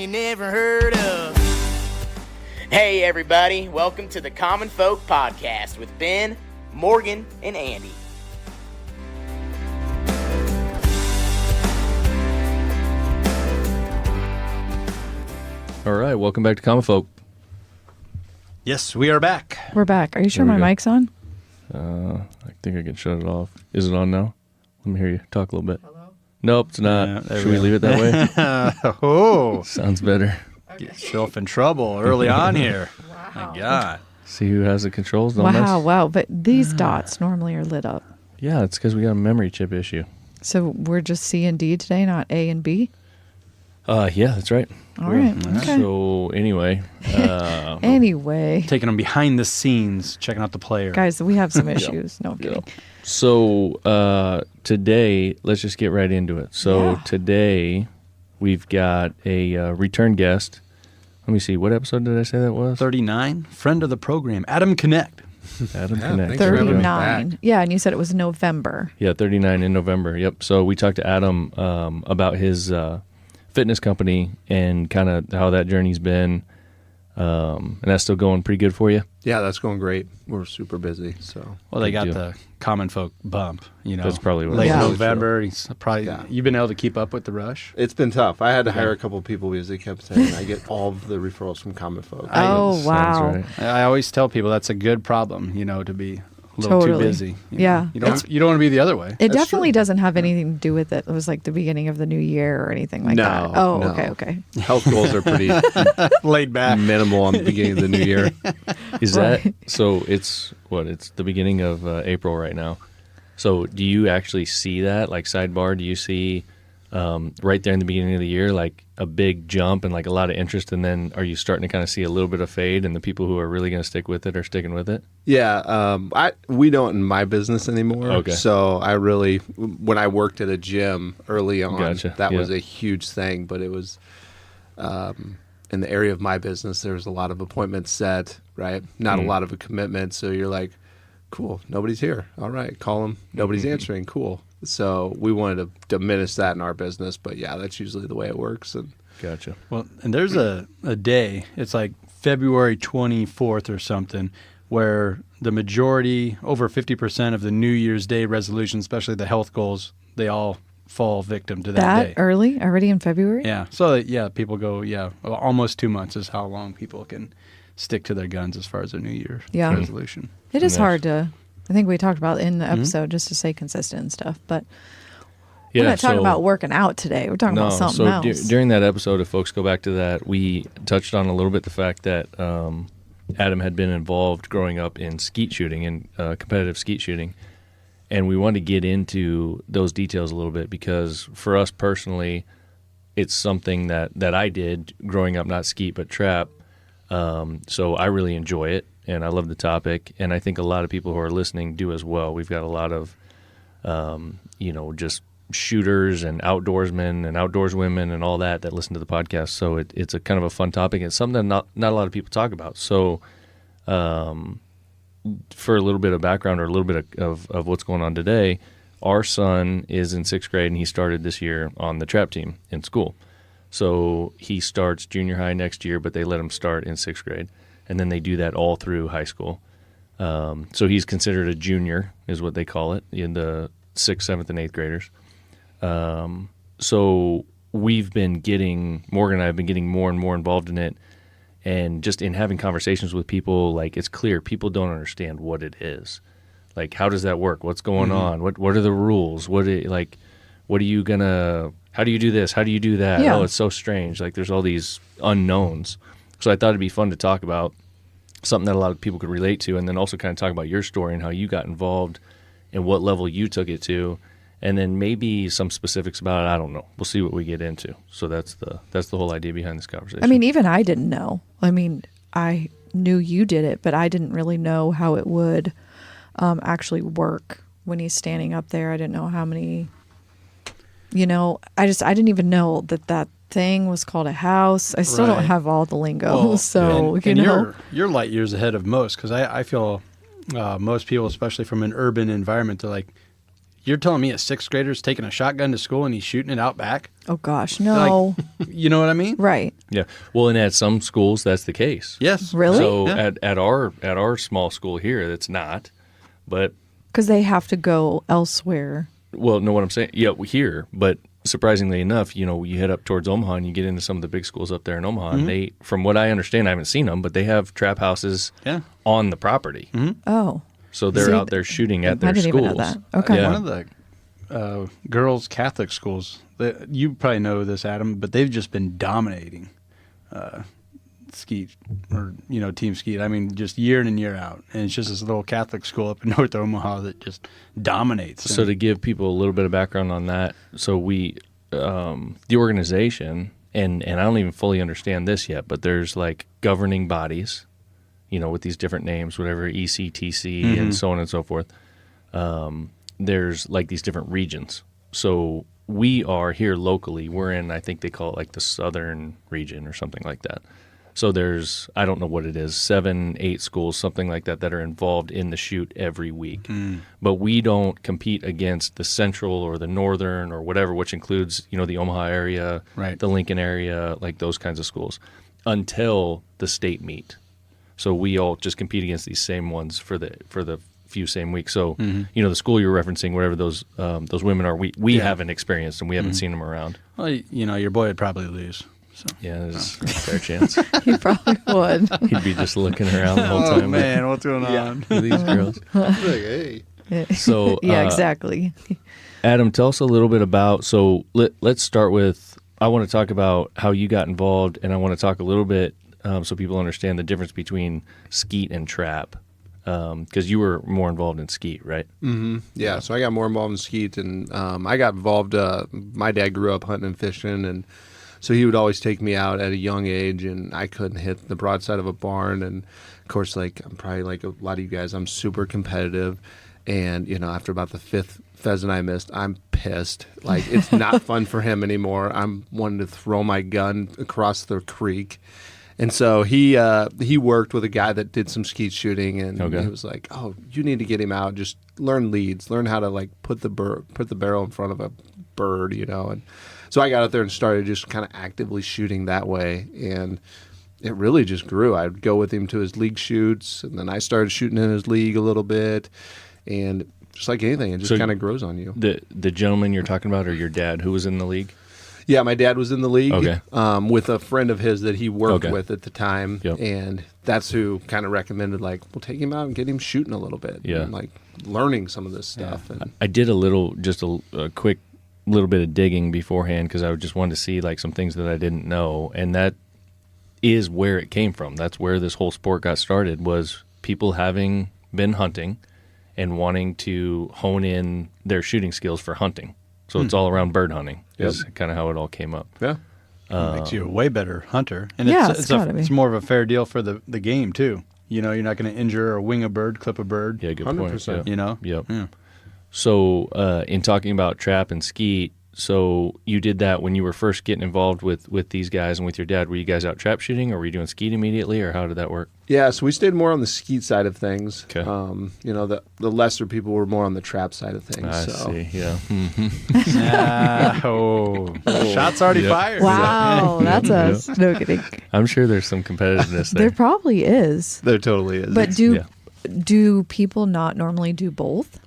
you never heard of. Hey everybody, welcome to the Common Folk Podcast with Ben, Morgan, and Andy. All right, welcome back to Common Folk. Yes, we are back. We're back. Are you sure There we my go. mic's on? I think I can shut it off. Is it on now? Let me hear you talk a little bit. Hello? Nope, it's not. Yeah, there Should we we go. leave it that way? Oh, Sounds better. get yourself in trouble early on here. Wow. My God. See who has the controls. Don't mess. Wow. But these dots normally are lit up. Yeah, it's because we got a memory chip issue. So we're just C and D today, not A and B? Yeah, that's right. All right. Okay. So anyway, Anyway, Taking them behind the scenes, checking out the player. guys, we have some issues. No, I'm kidding. so today, let's just get right into it. So Yeah. today, we've got a return guest. Let me see. What episode did I say that was? 39, friend of the program, Adam Knecht. Adam Yeah, Knecht. thanks for having me 39. back. Yeah, and you said it was November. Yeah, 39 in November. Yep. So we talked to Adam about his fitness company and kind of how that journey's been. And that's still going pretty good for you? Yeah, that's going great. We're super busy, so. Well, they got Good deal. the common folk bump, you know. That's probably what it late was. Yeah. November. He's probably Yeah. you've been able to keep up with the rush. It's been tough. I had to hire a couple of people because they kept saying I get all of the referrals from common folk. Oh, Sounds wow. right. I always tell people that's a good problem, you know, to be a little Totally. too busy. You know. Yeah. You don't want to be the other way. It That's definitely true. doesn't have anything to do with it. It was like the beginning of the new year or anything like that. Oh, no. okay. Health goals are pretty Laid back. minimal on the beginning of the new year. Is Right. that so? It's what? It's the beginning of April right now. So do you actually see that? Like sidebar, do you see right there in the beginning of the year like a big jump and like a lot of interest, and then are you starting to kind of see a little bit of fade, and the people who are really going to stick with it are sticking with it? Yeah, we don't in my business anymore. Okay. So I really, when I worked at a gym early on, Gotcha. that was Yeah. a huge thing. But it was in the area of my business, there was a lot of appointments set, right? Not a lot of a commitment. So you're like, cool, nobody's here. All right, call them. Nobody's answering. Cool. So we wanted to diminish that in our business. But yeah, that's usually the way it works. And Gotcha. Well, and there's a day, it's like February 24th or something, where the majority, over 50% of the New Year's Day resolutions, especially the health goals, they all fall victim to that That day. early? Already in February? Yeah. So, yeah, people go, almost 2 months is how long people can stick to their guns as far as their New Year's Yeah. resolution. It is Nice. hard to, I think we talked about in the episode just to stay consistent and stuff, but Yeah, we're not talking so- about working out today. We're talking about something so else. during that episode, if folks go back to that, we touched on a little bit the fact that Adam had been involved growing up in skeet shooting and competitive skeet shooting, and we wanted to get into those details a little bit because for us personally, it's something that I did growing up, not skeet but trap. So I really enjoy it, and I love the topic, and I think a lot of people who are listening do as well. We've got a lot of, just shooters and outdoorsmen and outdoors women and all that listen to the podcast. So it's a kind of a fun topic. It's something that not a lot of people talk about. So for a little bit of background or a little bit of what's going on today, our son is in 6th grade and he started this year on the trap team in school. So he starts junior high next year, but they let him start in 6th grade. And then they do that all through high school. So he's considered a junior is what they call it in the 6th, 7th, and 8th graders. So we've been Morgan and I have been getting more and more involved in it, and just in having conversations with people, like it's clear people don't understand what it is. Like, how does that work? What's going on? What are the rules? How do you do this? How do you do that? Yeah. Oh, it's so strange. Like there's all these unknowns. So I thought it'd be fun to talk about something that a lot of people could relate to, and then also kind of talk about your story and how you got involved and what level you took it to. And then maybe some specifics about it. I don't know. We'll see what we get into. So that's the whole idea behind this conversation. I mean, even I didn't know. I mean, I knew you did it, but I didn't really know how it would actually work when he's standing up there. I didn't know how many, I didn't even know that thing was called a house. I still don't Right. have all the lingo. Well, so, and you're light years ahead of most, because I feel most people, especially from an urban environment, they're like, You're telling me a 6th grader's taking a shotgun to school and he's shooting it out back? Oh gosh, no. You know what I mean? Right. Yeah. Well, and at some schools, that's the case. Yes. Really? So Yeah. at our small school here, that's not. But Because they have to go elsewhere. well, know what I'm saying? Yeah, here. But surprisingly enough, you head up towards Omaha and you get into some of the big schools up there in Omaha. And they, from what I understand, I haven't seen them, but they have trap houses on the property. Oh. So they're See, out there shooting at their I didn't schools. even know that. Okay. Yeah. One of the girls' Catholic schools, you probably know this, Adam, but they've just been dominating Skeet or, Team Skeet. I mean, just year in and year out. And it's just this little Catholic school up in North Omaha that just dominates. So to give people a little bit of background on that, so we, the organization, and I don't even fully understand this yet, but there's like governing bodies, with these different names, whatever, ECTC and so on and so forth. There's like these different regions. So we are here locally. We're in, I think they call it like the southern region or something like that. So there's, I don't know what it is, 7, 8 schools, something like that are involved in the shoot every week. But we don't compete against the central or the northern or whatever, which includes, the Omaha area, Right. the Lincoln area, like those kinds of schools, until the state meet. So we all just compete against these same ones for the few same weeks. So, the school you're referencing, whatever those women are, we haven't experienced and we haven't seen them around. Well, your boy would probably lose. So. Yeah, there's a fair chance. He probably would. He'd be just looking around the whole time. man, what's going on? Who are these girls? Hey. So, Yeah, exactly. Adam, tell us a little bit about, so let's start with, I want to talk about how you got involved, and I want to talk a little bit so people understand the difference between Skeet and Trap, because you were more involved in Skeet, right? Mm-hmm. Yeah, so I got more involved in Skeet, and I got involved, my dad grew up hunting and fishing, and so he would always take me out at a young age, and I couldn't hit the broadside of a barn, and of course, like, I'm probably like a lot of you guys, I'm super competitive, and, after about the 5th pheasant I missed, I'm pissed. Like, it's not fun for him anymore. I'm wanting to throw my gun across the creek. And so he worked with a guy that did some skeet shooting, and he was like, "Oh, you need to get him out. Just learn leads, learn how to like put the barrel in front of a bird, And so I got out there and started just kind of actively shooting that way, and it really just grew. I'd go with him to his league shoots, and then I started shooting in his league a little bit, and just like anything, it just kind of grows on you. The gentleman you're talking about, or your dad, who was in the league? Yeah, my dad was in the league Okay. with a friend of his that he worked Okay. with at the time, Yep. and that's who kind of recommended, like, we'll take him out and get him shooting a little bit, Yeah. and, like, learning some of this stuff. Yeah. And I did a quick little bit of digging beforehand because I just wanted to see like some things that I didn't know, and that is where it came from. That's where this whole sport got started, was people having been hunting and wanting to hone in their shooting skills for hunting. So it's all around bird hunting is kind of how it all came up. yeah, It makes you a way better hunter. And Yeah, it's gotta be. it's more of a fair deal for the game, too. You're not going to injure or wing a bird, clip a bird. Yeah, good point. 100%. Yeah. Yep. Yeah. So in talking about Trap and Skeet, so you did that when you were first getting involved with these guys and with your dad. Were you guys out trap shooting, or were you doing skeet immediately, or how did that work? yeah. So we stayed more on the skeet side of things. Okay. The lesser people were more on the trap side of things. I so. see. Yeah. Shots already fired. Wow, that's us. No kidding. I'm sure there's some competitiveness There there. probably is. There totally is. But do Yeah. do people not normally do both?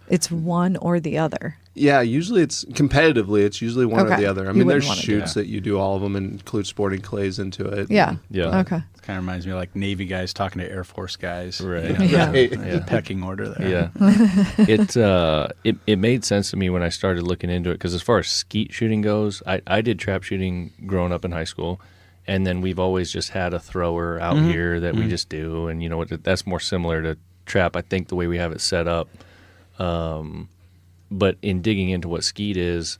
It's one or the other. Yeah, usually it's competitively. It's usually one or Okay. the other. I You mean, wouldn't there's wanna do shoots that you do all of them and include sporting clays into it. Yeah. Yeah. Okay. It kind of reminds me of like Navy guys talking to Air Force guys. Right. Yeah. The pecking order there. Yeah. It made sense to me when I started looking into it, because as far as skeet shooting goes, I did trap shooting growing up in high school, and then we've always just had a thrower out here that we just do, and that's more similar to trap, I think, the way we have it set up. But in digging into what skeet is,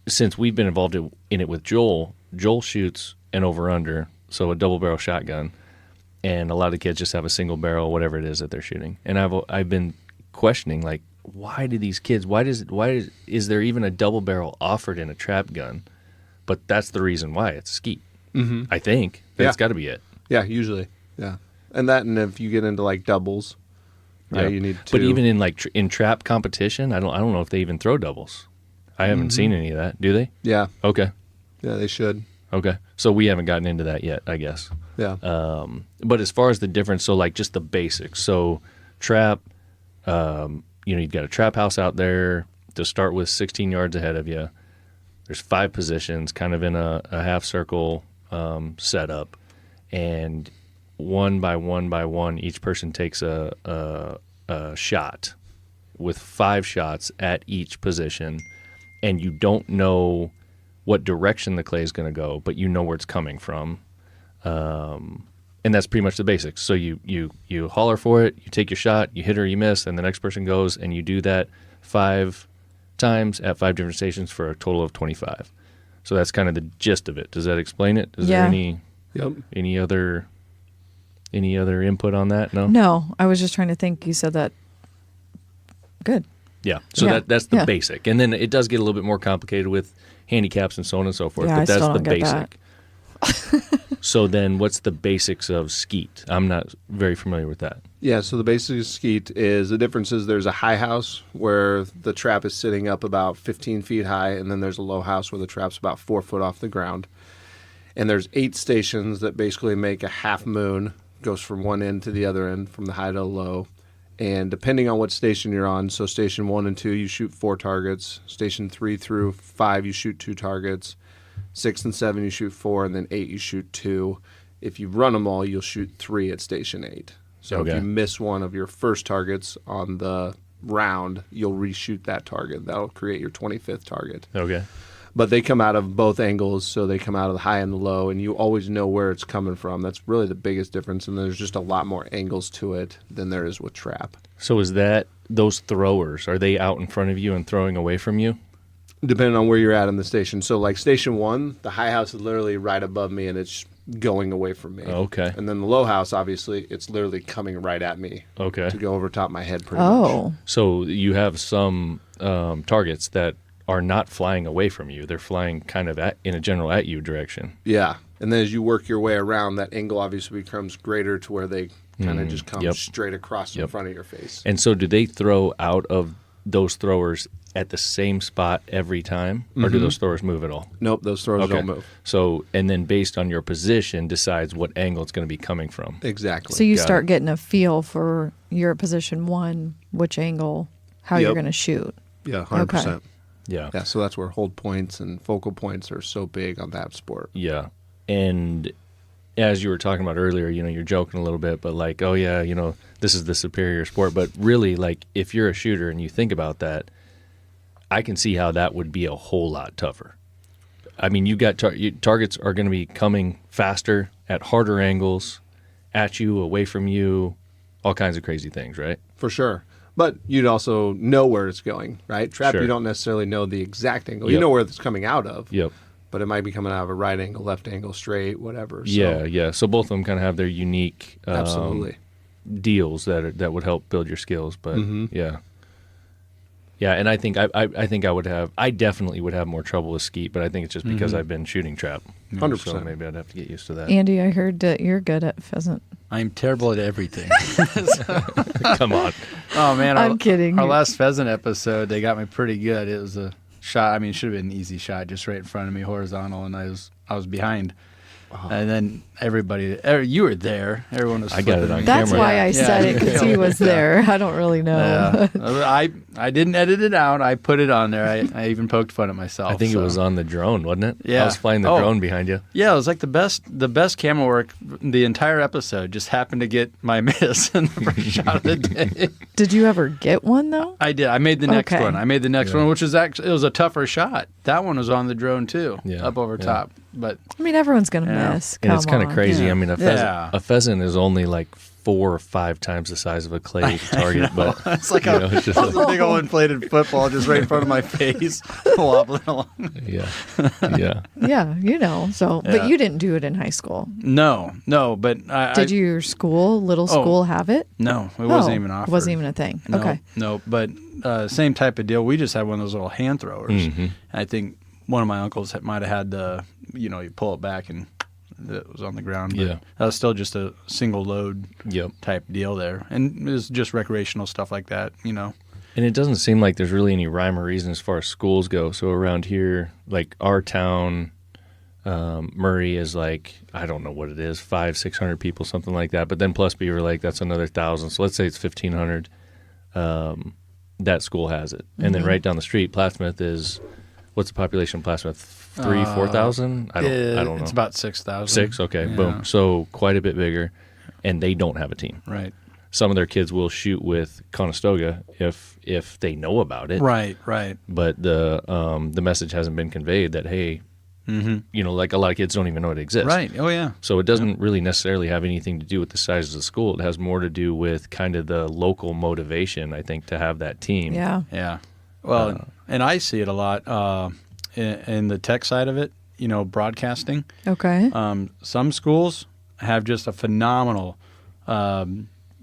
since we've been involved in it with Joel shoots an over-under, so a double-barrel shotgun, and a lot of the kids just have a single barrel, whatever it is that they're shooting. And I've been questioning, like, why do these kids? Is there even a double barrel offered in a trap gun? But that's the reason why it's skeet. Mm-hmm. I think that's got to be it. Yeah, usually. Yeah. And if you get into like doubles, right? Yeah. You need to. But even in like in trap competition, I don't know if they even throw doubles. I haven't seen any of that. Do they? Yeah. Okay. Yeah, they should. Okay. So we haven't gotten into that yet, I guess. Yeah. But as far as the difference, so like just the basics. So trap, you've got a trap house out there to start with 16 yards ahead of you. There's 5 positions kind of in a half circle setup. And one by one, each person takes a shot with 5 shots at each position. And you don't know what direction the clay is going to go, but you know where it's coming from. And that's pretty much the basics. So you holler for it, you take your shot, you hit or you miss, and the next person goes, and you do that 5 times at 5 different stations for a total of 25. So that's kind of the gist of it. Does that explain it? Is there any other input on that? No? No, I was just trying to think. You said that. Good. Yeah. So Yeah. that's the Yeah. basic. And then it does get a little bit more complicated with handicaps and so on and so forth, Yeah, but I that's still the don't get that. basic. So then what's the basics of skeet? I'm not very familiar with that. Yeah, so the basic of skeet is the difference is there's a high house where the trap is sitting up about 15 feet high, and then there's a low house where the trap's about 4 foot off the ground. And there's 8 stations that basically make a half moon, goes from one end to the other end, from the high to the low. And depending on what station you're on, so station 1 and 2, you shoot 4 targets. Station 3 through 5, you shoot 2 targets. 6 and 7, you shoot 4, and then 8, you shoot 2. If you run them all, you'll shoot 3 at station 8. So Okay. if you miss one of your first targets on the round, you'll reshoot that target. That'll create your 25th target. Okay. But they come out of both angles, so they come out of the high and the low, and you always know where it's coming from. That's really the biggest difference, and there's just a lot more angles to it than there is with trap. So is that those throwers, are they out in front of you and throwing away from you? Depending on where you're at in the station. So like station 1, the high house is literally right above me, and it's going away from me. Okay. And then the low house, obviously, it's literally coming right at me Okay. to go over top my head pretty much. Oh, So you have some targets that are not flying away from you. They're flying kind of in a general at you direction. Yeah. And then as you work your way around, that angle obviously becomes greater to where they kind of just come Yep. straight across in Yep. front of your face. And so do they throw out of those throwers at the same spot every time? Or do those throwers move at all? Nope, those throws Okay. don't move. So, and then based on your position decides what angle it's going to be coming from. Exactly. so you Got start it. getting a feel for your position 1, which angle, how you're Yep. going to shoot. Yeah, 100%. Yeah. Yeah, so that's where hold points and focal points are so big on that sport. Yeah. And as you were talking about earlier, you're joking a little bit, but like, oh yeah, this is the superior sport. But really, like, if you're a shooter and you think about that, I can see how that would be a whole lot tougher. I mean, you got targets are going to be coming faster at harder angles, at you, away from you, all kinds of crazy things, right? For sure. But you'd also know where it's going, right? Trap, Sure. you don't necessarily know the exact angle. You Yep. know where it's coming out of. Yep. But it might be coming out of a right angle, left angle, straight, whatever. So, Yeah. So both of them kind of have their unique absolutely. deals that would help build your skills. But yeah, and I think I definitely would have more trouble with skeet, but I think it's just because I've been shooting trap. 100%. So maybe I'd have to get used to that. Andy, I heard that you're good at pheasant. I'm terrible at everything. Come on. Oh man, I'm kidding. Our last pheasant episode, they got me pretty good. It was a shot. I mean, it should have been an easy shot, just right in front of me, horizontal, and I was behind. And then you were there. Everyone was. I got it flipping on me. That's camera. why I said it, because he was there. I don't really know. Yeah. I didn't edit it out. I put it on there. I even poked fun at myself. I think so. it was on the drone, wasn't it? Yeah. I was flying the Oh. drone behind you. Yeah, it was like the best camera work the entire episode. Just happened to get my miss in the first shot of the day. Did you ever get one, though? I did. I made the next Okay. one. I made the next one, which is actually it was a tougher shot. That one was on the drone too, Yeah, up over yeah. top. But I mean, everyone's going to Yeah. miss. And it's kind of on. crazy. Yeah. I mean, Yeah. a pheasant is only like 4 or 5 times the size of a clay target, but it's like it's just a big old inflated football just right in front of my face, wobbling along. yeah. Yeah, So, Yeah. but you didn't do it in high school. No, but Did your little school have it? No, it wasn't Oh, even offered. Wasn't even a thing. No, Okay. No, but same type of deal. We just had one of those little hand throwers. Mm-hmm. I think one of my uncles might have had you pull it back and that was on the ground. But Yeah. that was still just a single load Yep. type deal there. And it was just recreational stuff like that, you know. And it doesn't seem like there's really any rhyme or reason as far as schools go. So around here, like our town, Murray is like, I don't know what it is, 500-600 people, something like that. But then plus Beaver Lake, that's another 1,000. So let's say it's 1,500. That school has it. And then right down the street, Plattsmouth is, what's the population of Plattsmouth? 4,000? I don't know. It's about 6,000. 6? Okay, Yeah. boom. So quite a bit bigger. And they don't have a team. Right. Some of their kids will shoot with Conestoga if they know about it. Right. But the message hasn't been conveyed that, hey, you know, like a lot of kids don't even know it exists. Right. Oh, yeah. So it doesn't really necessarily have anything to do with the size of the school. It has more to do with kind of the local motivation, I think, to have that team. Yeah. Yeah. Well, and I see it a lot in the tech side of it, you know, broadcasting. Okay. Some schools have just a phenomenal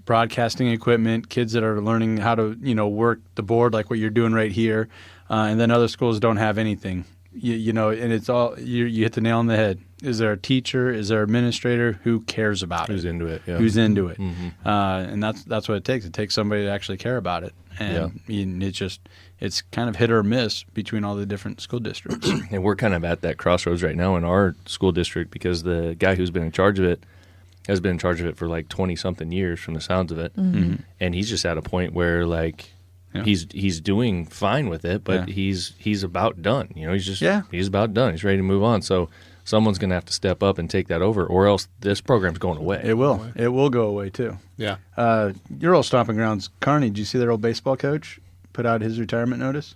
broadcasting equipment, kids that are learning how to, you know, work the board like what you're doing right here. And then other schools don't have anything, you know, and it's all, you hit the nail on the head. Is there a teacher? Is there an administrator who cares about Who's it? into it? Yeah. Who's into it? And that's what it takes. It takes somebody to actually care about it. And it's kind of hit or miss between all the different school districts. And we're kind of at that crossroads right now in our school district because the guy who's been in charge of it has been in charge of it for like 20-something years from the sounds of it. And he's just at a point where like he's doing fine with it, but he's about done. You know, he's about done. He's ready to move on. So someone's going to have to step up and take that over, or else this program's going away. It will. It will go away too. Yeah. Your old stomping grounds, Kearney. Did you see their old baseball coach put out his retirement notice?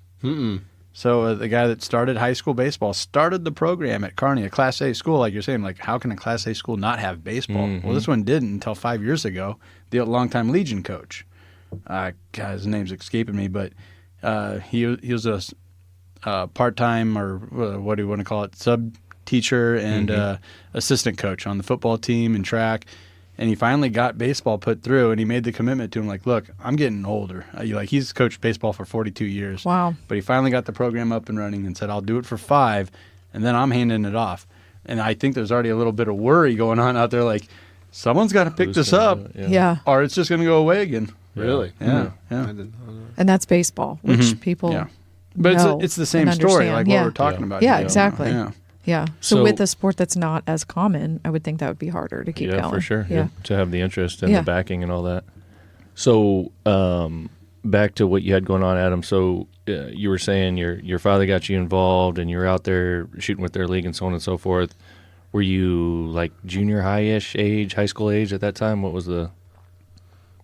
So the guy that started high school baseball started the program at Kearney, a Class A school, like you're saying. Like, how can a Class A school not have baseball? Well, this one didn't until 5 years ago. The longtime Legion coach, God, his name's escaping me, but he was a part-time, or what do you want to call it, sub-teacher and assistant coach on the football team and track. And he finally got baseball put through, and he made the commitment to him, like, look, I'm getting older. He's coached baseball for 42 years. Wow. But he finally got the program up and running and said, I'll do it for 5, and then I'm handing it off. And I think there's already a little bit of worry going on out there, like, someone's got to pick this up, Yeah. or it's just going to go away again. Really? Yeah. I didn't know. And that's baseball, which people Yeah. But know it's the same and story, understand. like what we're talking about. Yeah, here. exactly. Yeah. Yeah. So, So- with a sport that's not as common, I would think that would be harder to keep Yeah, going. for sure. Yeah. To have the interest and Yeah. the backing and all that. So back to what you had going on, Adam. So you were saying your father got you involved and you were out there shooting with their league and so on and so forth. Were you like junior high-ish age, high school age at that time? What was the...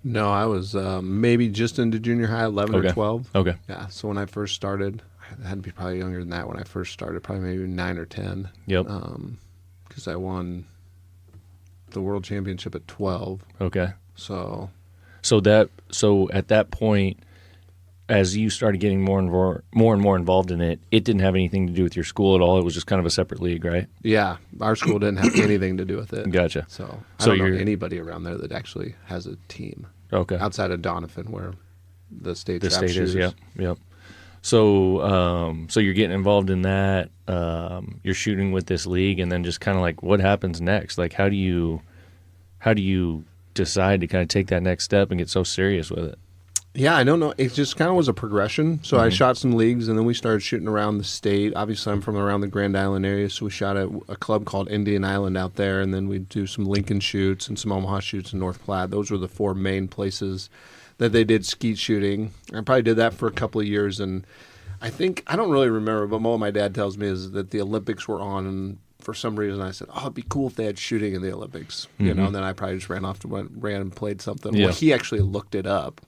No, I was maybe just into junior high, 11 Okay. or 12. Okay. Yeah, so when I first started, I had to be probably younger than that when I first started, probably maybe 9 or 10. Yep. Because I won the world championship at 12. Okay. So So at that point, as you started getting more and more involved in it, it didn't have anything to do with your school at all. It was just kind of a separate league, right? yeah, our school didn't have anything to do with it. Gotcha. So I So don't know you're- anybody around there that actually has a team Okay. outside of Donovan, where the state The trap state is, shooters. yep. So, so you're getting involved in that. You're shooting with this league, and then just kind of like, what happens next? Like, how do you decide to kind of take that next step and get so serious with it? Yeah, I don't know. It just kind of was a progression. So I shot some leagues, and then we started shooting around the state. Obviously, I'm from around the Grand Island area, so we shot at a club called Indian Island out there, and then we'd do some Lincoln shoots and some Omaha shoots in North Platte. Those were the 4 main places that they did skeet shooting. I probably did that for a couple of years, and I don't really remember, but what my dad tells me is that the Olympics were on, and for some reason I said, it'd be cool if they had shooting in the Olympics, you know, and then I probably just ran and played something. Yeah. Well, he actually looked it up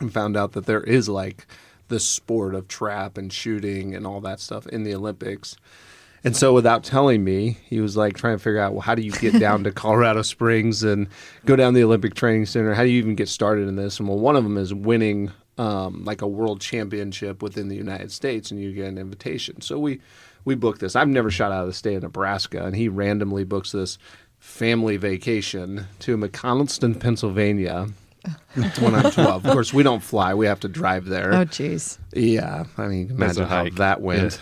and found out that there is like the sport of trap and shooting and all that stuff in the Olympics. And so without telling me, he was like trying to figure out, well, how do you get down to Colorado Springs and go down to the Olympic Training Center? How do you even get started in this? And well, one of them is winning like a world championship within the United States, and you get an invitation. So we booked this. I've never shot out of the state of Nebraska, and he randomly books this family vacation to McConnelston, Pennsylvania, when I'm 12. Of course, we don't fly. We have to drive there. Oh, jeez. Yeah. I mean, That's imagine a how hike. that went.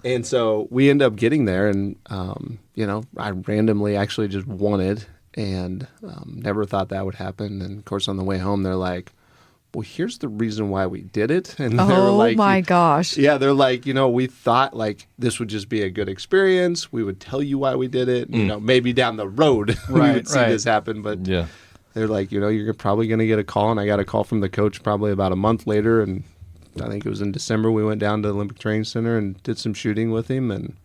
And so we end up getting there, and I randomly actually just won it, and never thought that would happen. And of course, on the way home, they're like, well, here's the reason why we did it. And they were Oh like, my gosh. yeah, they're like, we thought like this would just be a good experience. We would tell you why we did it. Maybe down the road we Right, would see right. this happen. But Yeah. they're like, you're probably going to get a call. And I got a call from the coach probably about a month later. And I think it was in December. We went down to the Olympic Training Center and did some shooting with him. And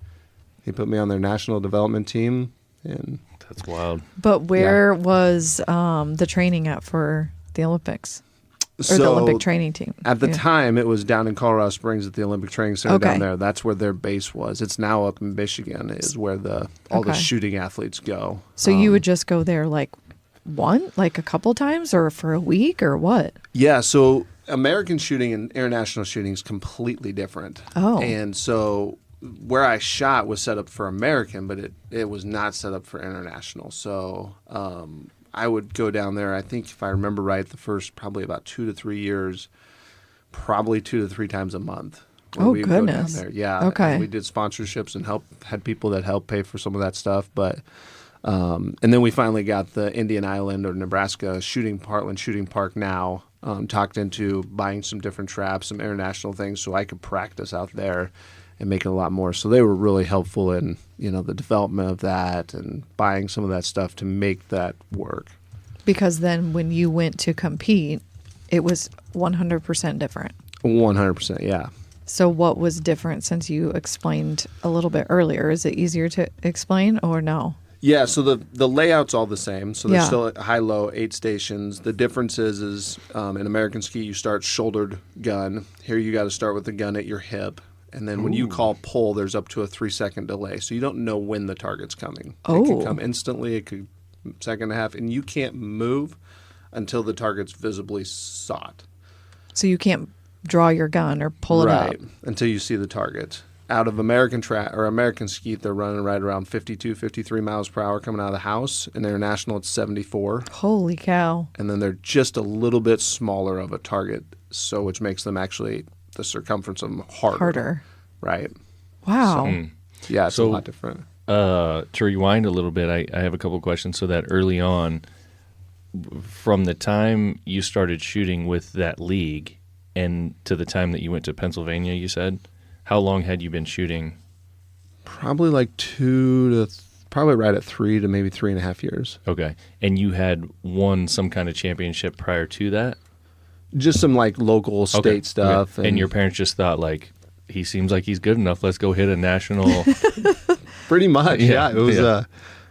he put me on their national development team. And That's wild. But where was the training at for the Olympics? Or the Olympic training team? At the Yeah. time, it was down in Colorado Springs at the Olympic Training Center Okay. down there. That's where their base was. It's now up in Michigan is where all the Okay. shooting athletes go. So you would just go there like a couple times or for a week or what? Yeah, so American shooting and international shooting is completely different. Oh. And so where I shot was set up for American, but it was not set up for international. So I would go down there, I think if I remember right, the first probably about 2 to 3 years, probably 2 to 3 times a month. where Oh, we would go down goodness. there. Yeah. Okay. And we did sponsorships and had people that helped pay for some of that stuff. But and then we finally got the Indian Island or Nebraska Heartland Shooting Park now talked into buying some different traps, some international things, so I could practice out there and make it a lot more. So they were really helpful in the development of that and buying some of that stuff to make that work. Because then when you went to compete, it was 100% different. 100%, yeah. So what was different since you explained a little bit earlier? Is it easier to explain or no? Yeah, so the layout's all the same. So there's Yeah. still high-low, 8 stations. The difference is in American Skeet, you start shouldered gun. Here you got to start with the gun at your hip. And then when you call pull, there's up to a 3-second delay. So you don't know when the target's coming. It Oh. could come instantly. It could second and a half. And you can't move until the target's visibly sought. So you can't draw your gun or pull it Right, up. until you see the target. Out of American Skeet, they're running right around 52, 53 miles per hour coming out of the house. In international, it's 74. Holy cow. And then they're just a little bit smaller of a target, so which makes them actually the circumference of them harder. Right. Wow. Yeah, it's a So- lot different. To rewind a little bit, I have a couple questions. So that early on, from the time you started shooting with that league and to the time that you went to Pennsylvania, you said, how long had you been shooting? Probably like probably right at 3 to maybe 3.5 years. Okay. And you had won some kind of championship prior to that? Just some like local state Okay. stuff. Okay. And your parents just thought, like, he seems like he's good enough. Let's go hit a national. pretty much, Yeah, yeah. It was yeah.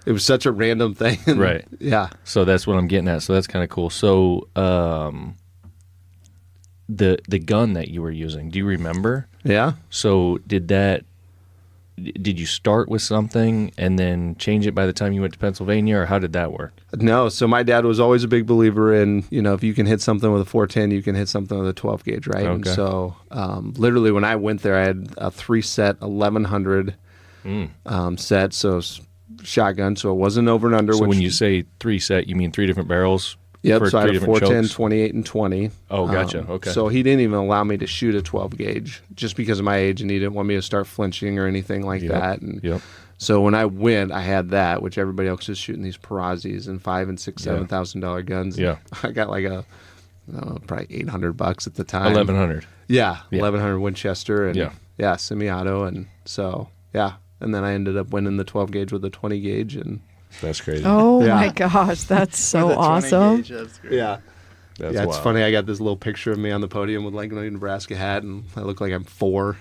it was such a random thing. Right. Yeah. So that's what I'm getting at. So that's kind of cool. So the gun that you were using, do you remember? Yeah. So did you start with something and then change it by the time you went to Pennsylvania, or how did that work? No, so my dad was always a big believer in, if you can hit something with a 410, you can hit something with a 12 gauge, right? And Okay. so literally when I went there, I had a 3-set 1100 set, so shotgun, so it wasn't over and under. So which, when you say 3-set, you mean 3 different barrels? Yep, for so I had 3 a different 410, chokes? 28, and 20. Oh, gotcha. Okay. So he didn't even allow me to shoot a 12 gauge just because of my age, and he didn't want me to start flinching or anything like Yep, that. And yep. so when I went, I had that, which everybody else is shooting these Perazzi's and $5,000 and $6,000, $7,000 guns. Yeah. I got like probably $800 at the time. 1100. Yeah, Yeah. 1100 Winchester and Yeah. semi-auto, and so and then I ended up winning the 12 gauge with the 20 gauge, and That's crazy. Oh Yeah. my gosh, that's so With a 20 awesome. gauge, that's great. yeah, That's it's wild. funny. I got this little picture of me on the podium with like a Nebraska hat, and I look like I'm 4.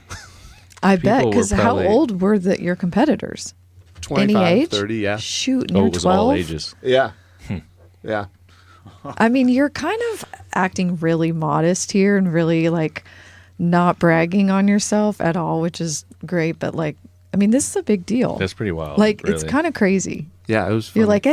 I bet, People were because how probably- old were your competitors? 25, Any age? 30, yeah, Shoot, Oh, you're it was 12? all ages. yeah, yeah. I mean, you're kind of acting really modest here and really like not bragging on yourself at all, which is great. But like, I mean, this is a big deal. That's pretty wild. like, really. it's kind of crazy. Yeah, it was fun. You're like,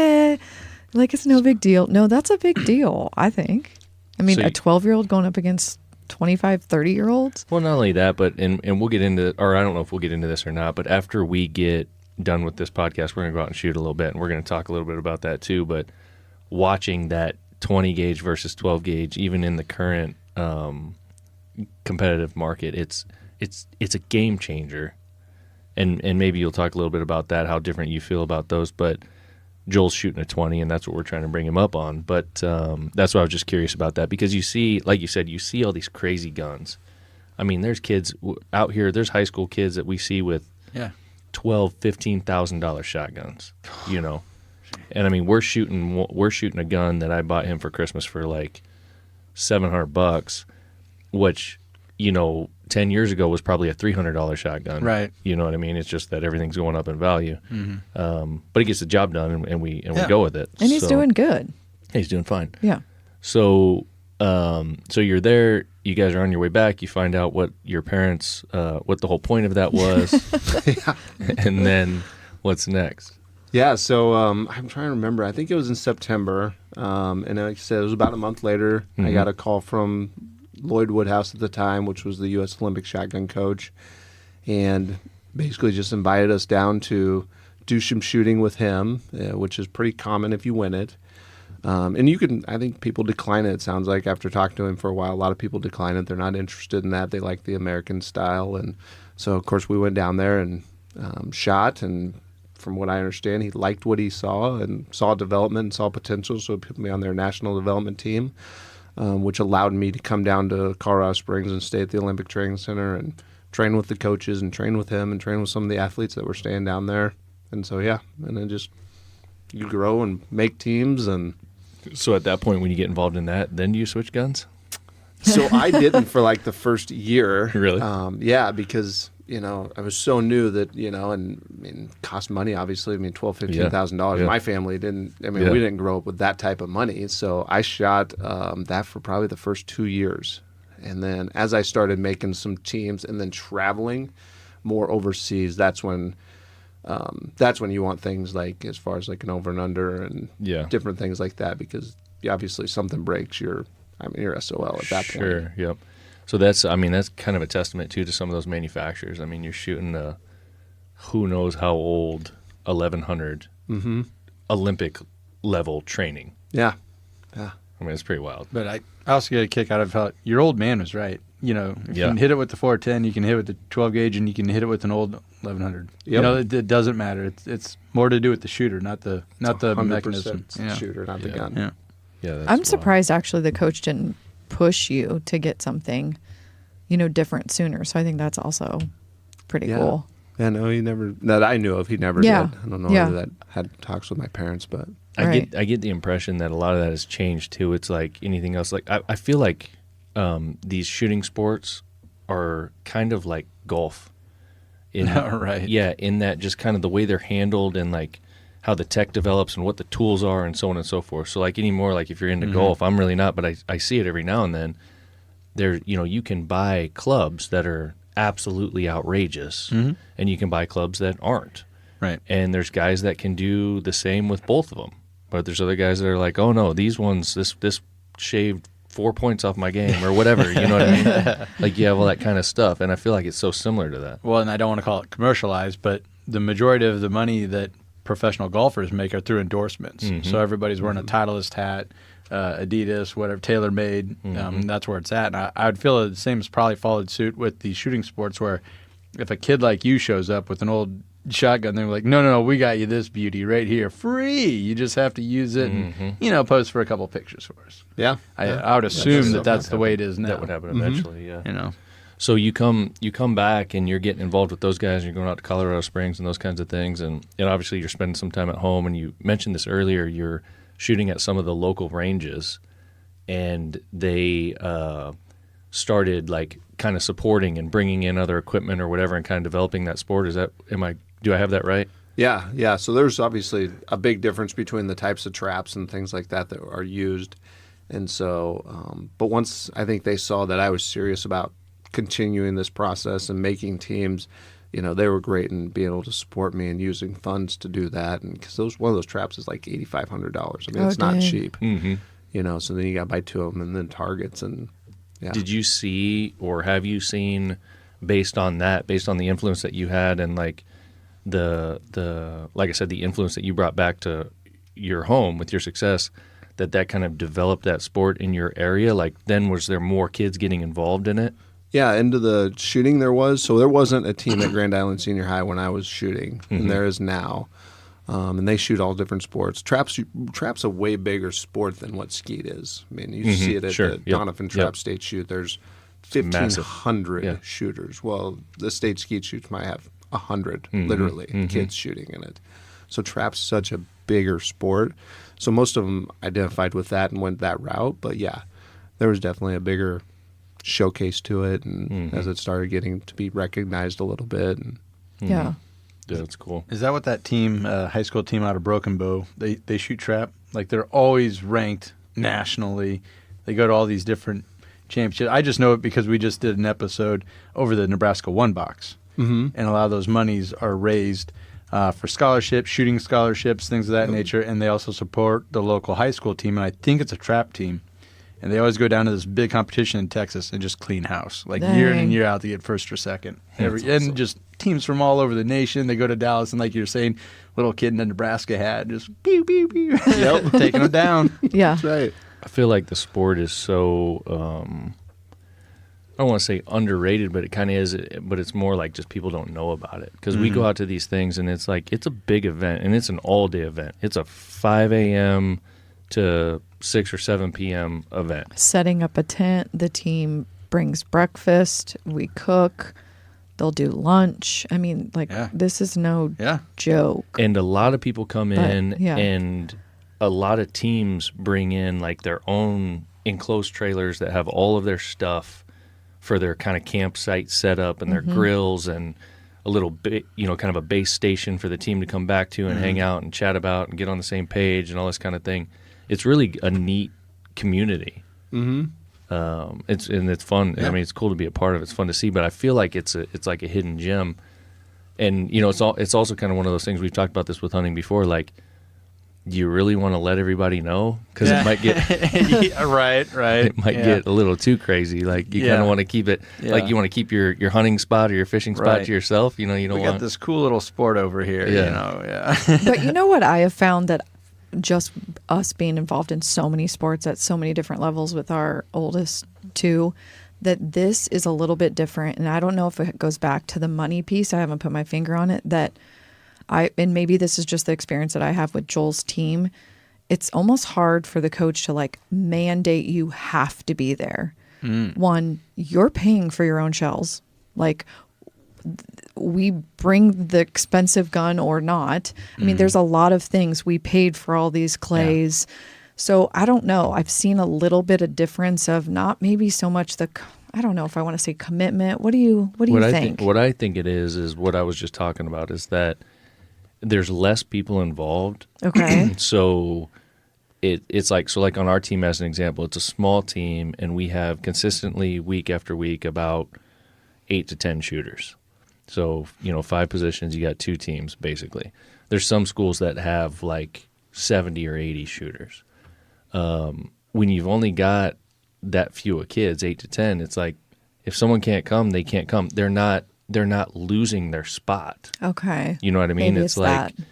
like it's no big deal. No, that's a big deal, I think. I mean, So a you- 12-year-old going up against 25, 30-year-olds. Well, not only that, but and we'll get into, or I don't know if we'll get into this or not, but after we get done with this podcast, we're going to go out and shoot a little bit, and we're going to talk a little bit about that too. But watching that 20 gauge versus 12 gauge, even in the current competitive market, it's a game changer and maybe you'll talk a little bit about that, how different you feel about those. But Joel's shooting a 20, and that's what we're trying to bring him up on. But that's why I was just curious about that, because you see, like you said, you see all these crazy guns. I mean, there's kids out here, there's high school kids that we see with $12,000, $15,000 shotguns, you know. And I mean, we're shooting a gun that I bought him for Christmas for like $700, which, you know, 10 years ago was probably a $300 shotgun. Right. You know what I mean? It's just that everything's going up in value. But he gets the job done, and we go with it. And he's doing good. He's doing fine. Yeah. So you're there. You guys are on your way back. You find out what your parents, what the whole point of that was, and then what's next? Yeah, so I'm trying to remember. I think it was in September, and like I said, it was about a month later. I got a call from Lloyd Woodhouse at the time, which was the U.S. Olympic shotgun coach, and basically just invited us down to do some shooting with him, which is pretty common if you win it. And you can, I think people decline it, it sounds like, after talking to him for a while. A lot of people decline it. They're not interested in that. They like the American style. And so, of course, we went down there and shot. And from what I understand, he liked what he saw and saw development and saw potential. So he put me on their national development team, which allowed me to come down to Colorado Springs and stay at the Olympic Training Center and train with the coaches and train with him and train with some of the athletes that were staying down there. And so, yeah, and then just you grow and make teams. And So at that point, when you get involved in that, then do you switch guns? so I didn't for like the first year. Really? Yeah, because, you know, I was so new that, you know, and I mean, cost money, obviously. I mean, $12,000, $15,000. Yeah. My family didn't, I mean, we didn't grow up with that type of money. So I shot that for probably the first 2 years. And then as I started making some teams and then traveling more overseas, that's when you want things like, as far as like an over and under and different things like that, because obviously something breaks, you're SOL at that point. Sure, yep. So that's kind of a testament too to some of those manufacturers. I mean, you're shooting a who knows how old 1100 Olympic level training. Yeah. I mean, it's pretty wild. But I also get a kick out of how your old man was right. You know, if you can hit it with the 410, you can hit it with the 12 gauge, and you can hit it with an old 1100. Yep. You know, it doesn't matter. It's more to do with the shooter, not the mechanism. Shooter, not the gun. Yeah. Yeah, I'm surprised actually the coach didn't push you to get something, you know, different sooner. So I think that's also pretty cool. Yeah, no, he never, that I knew of, he never did. I don't know whether that had talks with my parents, but I get the impression that a lot of that has changed too. It's like anything else. Like I feel like these shooting sports are kind of like golf. Right. Yeah, in that just kind of the way they're handled and like how the tech develops and what the tools are and so on and so forth. So like anymore, like if you're into golf, I'm really not, but I see it every now and then. There, you know, you can buy clubs that are absolutely outrageous, and you can buy clubs that aren't. Right. And there's guys that can do the same with both of them. But there's other guys that are like, oh no, these ones, this shaved 4 points off my game or whatever. You know what I mean? Like you have all that kind of stuff, and I feel like it's so similar to that. Well, and I don't want to call it commercialized, but the majority of the money that professional golfers make are through endorsements. So everybody's wearing a Titleist hat, Adidas, whatever, TaylorMade. That's where it's at. And I would feel the same has probably followed suit with the shooting sports, where if a kid like you shows up with an old shotgun, they're like, no, we got you this beauty right here, free. You just have to use it and, you know, pose for a couple pictures for us. Yeah. I would assume that's the way it is now. That would happen eventually, yeah. You know. So you come back and you're getting involved with those guys, and you're going out to Colorado Springs and those kinds of things, and obviously you're spending some time at home, and you mentioned this earlier, you're shooting at some of the local ranges, and they started like kind of supporting and bringing in other equipment or whatever and kind of developing that sport. Do I have that right? Yeah. So there's obviously a big difference between the types of traps and things like that are used. And so, but once I think they saw that I was serious about continuing this process and making teams, you know, they were great in being able to support me and using funds to do that. And because one of those traps is like $8,500. I mean, it's not cheap. You know, so then you got to buy two of them and then targets. And yeah. Did you see, or have you seen, based on the influence that you had and like the like I said, the influence that you brought back to your home with your success, that kind of developed that sport in your area? Like then was there more kids getting involved in it? Yeah, into the shooting there was. So there wasn't a team at Grand Island Senior High when I was shooting, and there is now. And they shoot all different sports. Trap's a way bigger sport than what skeet is. I mean, you see it at the Donovan Trap State Shoot. There's 1,500 shooters. Well, the state skeet shoots might have 100, literally, kids shooting in it. So Trap's such a bigger sport. So most of them identified with that and went that route. But yeah, there was definitely a bigger showcase to it, and as it started getting to be recognized a little bit. And, Yeah. Yeah, that's cool. Is that what that team, high school team out of Broken Bow, they shoot trap? Like they're always ranked nationally. They go to all these different championships. I just know it because we just did an episode over the Nebraska One Box, and a lot of those monies are raised for scholarships, shooting scholarships, things of that nature, and they also support the local high school team, and I think it's a trap team. And they always go down to this big competition in Texas and just clean house, like year in and year out to get first or second. And just teams from all over the nation. They go to Dallas, and like you're saying, little kid in a Nebraska hat, just pew, pew, pew. Yep, taking them down. Yeah. That's right. I feel like the sport is so, I don't want to say underrated, but it kind of is, but it's more like just people don't know about it. Because we go out to these things, and it's like, it's a big event, and it's an all-day event. It's a 5 a.m. to 6 or 7 p.m. event. Setting up a tent, the team brings breakfast, we cook, they'll do lunch. I mean, like, this is no joke. And a lot of people come in, yeah. and a lot of teams bring in like their own enclosed trailers that have all of their stuff for their kind of campsite setup and their grills and a little bit, kind of a base station for the team to come back to and hang out and chat about and get on the same page and all this kind of thing. It's really a neat community. It's fun. Yeah. I mean, it's cool to be a part of. It's fun to see, but I feel like it's like a hidden gem. And it's also kind of one of those things, we've talked about this with hunting before. Like, do you really want to let everybody know? Because it might get right. It might get a little too crazy. Like, you kind of want to keep it like you want to keep your hunting spot or your fishing spot to yourself. You don't we got this cool little sport over here. But you know what I have found, that just us being involved in so many sports at so many different levels with our oldest too, that this is a little bit different. And I don't know if it goes back to the money piece. I haven't put my finger on it. And maybe this is just the experience that I have with Joel's team. It's almost hard for the coach to like mandate you have to be there. One, you're paying for your own shells. Like, we bring the expensive gun or not. I mean, there's a lot of things. We paid for all these clays. So I don't know. I've seen a little bit of difference of not maybe so much I don't know if I want to say commitment. What do you think? What I think it is what I was just talking about, is that there's less people involved. Okay. So it's like on our team, as an example, it's a small team, and we have consistently week after week about 8 to 10 shooters. So, 5 positions, you got 2 teams, basically. There's some schools that have like 70 or 80 shooters. When you've only got that few of kids, 8 to 10, it's like, if someone can't come, they can't come. They're not losing their spot. Okay. You know what I mean? Maybe it's like that.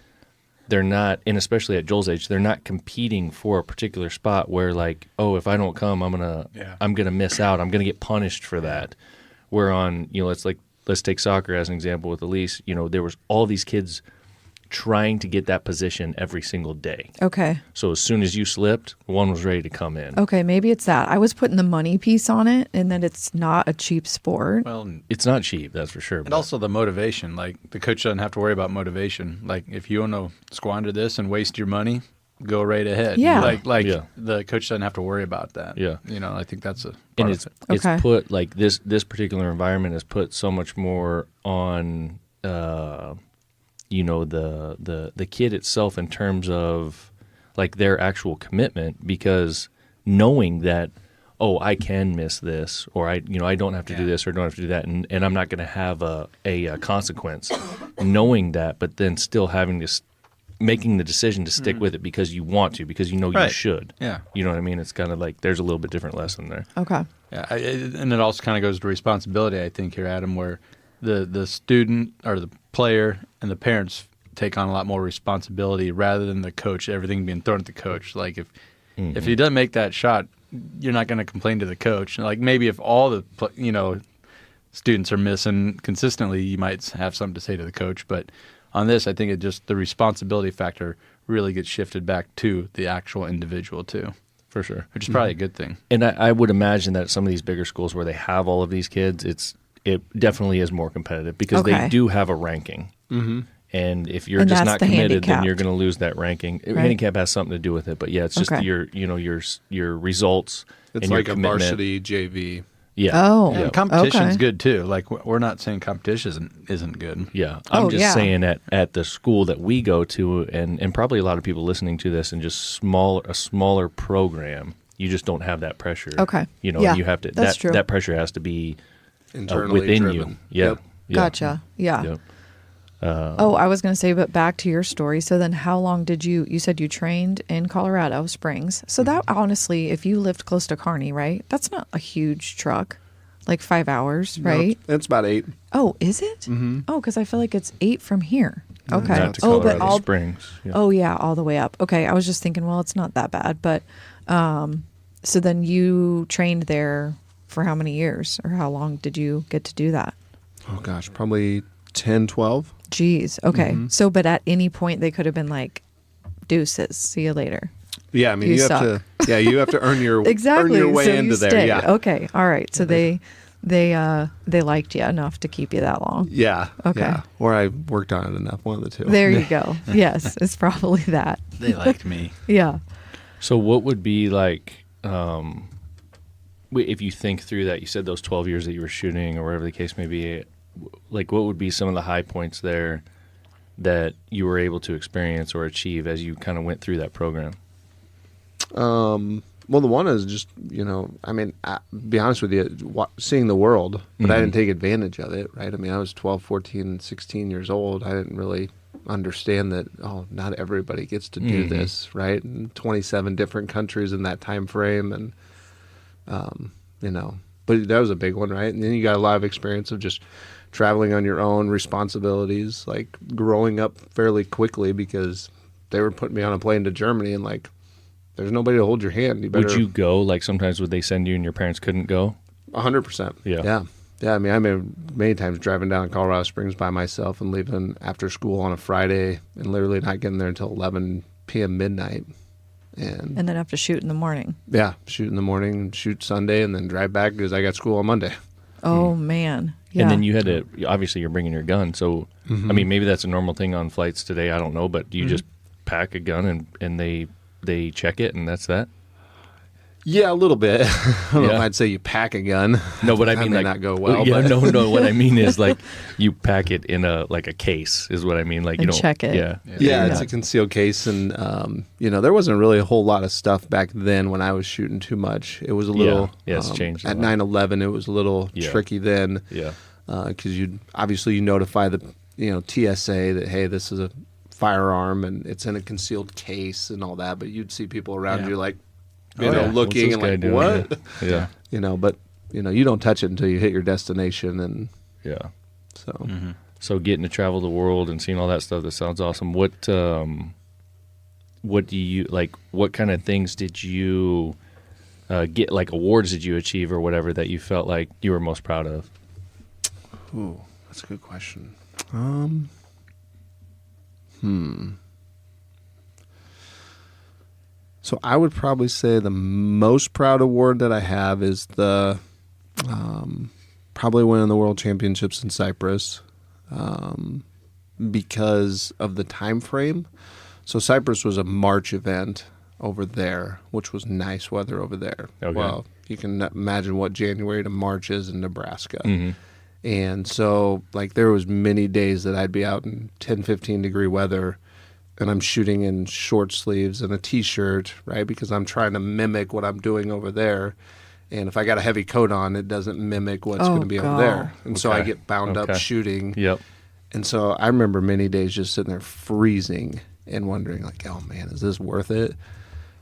They're not, and especially at Joel's age, they're not competing for a particular spot where, like, oh, if I don't come, I'm gonna miss out. I'm gonna get punished for that. Where on, let's take soccer as an example with Elise. There was all these kids trying to get that position every single day. Okay. So as soon as you slipped, one was ready to come in. Okay, maybe it's that. I was putting the money piece on it, and that it's not a cheap sport. Well, it's not cheap, that's for sure. And also the motivation. Like, the coach doesn't have to worry about motivation. Like, if you want to squander this and waste your money, go right ahead. Yeah. The coach doesn't have to worry about that. Yeah. I think that's a part and of it. it's put, like, this particular environment has put so much more on the kid itself in terms of like their actual commitment, because knowing that, oh, I can miss this, or I don't have to do this, or don't have to do that, and I'm not going to have a consequence. Knowing that, but then still making the decision to stick with it because you want to, because you should. Yeah. You know what I mean? It's kind of like there's a little bit different lesson there. Okay. Yeah, and it also kind of goes to responsibility, I think, here, Adam, where the student or the player and the parents take on a lot more responsibility rather than the coach, everything being thrown at the coach. Like, if he doesn't make that shot, you're not going to complain to the coach. Like, maybe if all the students are missing consistently, you might have something to say to the coach. But on this, I think it just the responsibility factor really gets shifted back to the actual individual too, For sure. which is probably a good thing. And I would imagine that some of these bigger schools where they have all of these kids, it definitely is more competitive because Okay. they do have a ranking. Mm-hmm. And if you're And just that's not the committed, then handicapped. you're going to lose that ranking. Right. Handicap has something to do with it, but yeah, it's just Okay. your results It's and your like a commitment. varsity JV. Yeah. Oh, yeah. And competition's okay. good too. Like we're not saying competition isn't good. Yeah, I'm Oh, just yeah. saying at the school that we go to, and probably a lot of people listening to this, and just a smaller program, you just don't have that pressure. Okay. You know, Yeah, and you have to that's true. that pressure has to be Internally within driven. you. Yeah. Yep. Yeah. Gotcha. Yeah. Yep. I was going to say, but back to your story. So then how long did you said you trained in Colorado Springs. So that honestly, if you lived close to Kearney, right? That's not a huge truck, like 5 hours, right? No, it's about 8. Oh, is it? Mm-hmm. Oh, because I feel like it's 8 from here. Okay. Not to Oh, but Colorado all, Springs. Yeah. oh yeah, all the way up. Okay. I was just thinking, well, it's not that bad, but, so then you trained there for how many years or how long did you get to do that? Oh gosh, probably 10, 12. Jeez. Okay. Mm-hmm. So, but at any point they could have been like, deuces, see you later. Yeah, I mean You you have suck. you have to earn your Exactly. earn your way so into you there. stayed. Yeah. Okay. All right. So they liked you enough to keep you that long. Yeah. Okay. Yeah. Or I worked on it enough, one of the two. There you go. Yes, it's probably that. They liked me. Yeah. So what would be like, if you think through that, you said those 12 years that you were shooting or whatever the case may be, like what would be some of the high points there that you were able to experience or achieve as you kind of went through that program? Well, the one is just, I mean, be honest with you, seeing the world, but I didn't take advantage of it, right? I mean, I was 12, 14, 16 years old. I didn't really understand that, not everybody gets to do this, right? And 27 different countries in that time frame. And, but that was a big one, right? And then you got a lot of experience of just traveling on your own, responsibilities, like growing up fairly quickly because they were putting me on a plane to Germany and like, there's nobody to hold your hand. You better. Would you go? Like sometimes would they send you and your parents couldn't go? 100%. Yeah. Yeah. I mean, I remember many times driving down Colorado Springs by myself and leaving after school on a Friday and literally not getting there until 11 p.m. midnight. And And then have to shoot in the morning. yeah, shoot in the morning, shoot Sunday, and then drive back because I got school on Monday. Oh man. Yeah. And then you had to, obviously you're bringing your gun. So, I mean, maybe that's a normal thing on flights today. I don't know. But do you just pack a gun and they check it and that's that? Yeah, a little bit. I don't know Yeah. if I'd say you pack a gun. No, but I That mean may like not go well. Yeah, but no. What I mean is like you pack it in a case is what I mean. Like you And don't check it. Yeah, Yeah, it's a concealed case, and there wasn't really a whole lot of stuff back then when I was shooting too much. It was a little Yeah, it's changed a at lot. 9/11. It was a little Yeah. tricky then, yeah. because you notify the TSA that hey, this is a firearm and it's in a concealed case and all that, but you'd see people around Yeah. you like Oh, yeah. What's looking this and guy like doing? what Yeah, but you don't touch it until you hit your destination, and yeah. so. So getting to travel the world and seeing all that stuff, that sounds awesome. What do you like? What kind of things did you get? Like awards did you achieve or whatever that you felt like you were most proud of? Ooh, that's a good question. So I would probably say the most proud award that I have is the probably winning the World Championships in Cyprus, because of the time frame. So Cyprus was a March event over there, which was nice weather over there. Okay. Well, you can imagine what January to March is in Nebraska. Mm-hmm. And so, like, there was many days that I'd be out in 10, 15 degree weather, and I'm shooting in short sleeves and a T-shirt, right? Because I'm trying to mimic what I'm doing over there. And if I got a heavy coat on, it doesn't mimic what's going to be over there. And so I Okay. get bound up Okay. shooting. Yep. And so I remember many days just sitting there freezing and wondering, like, oh, man, is this worth it?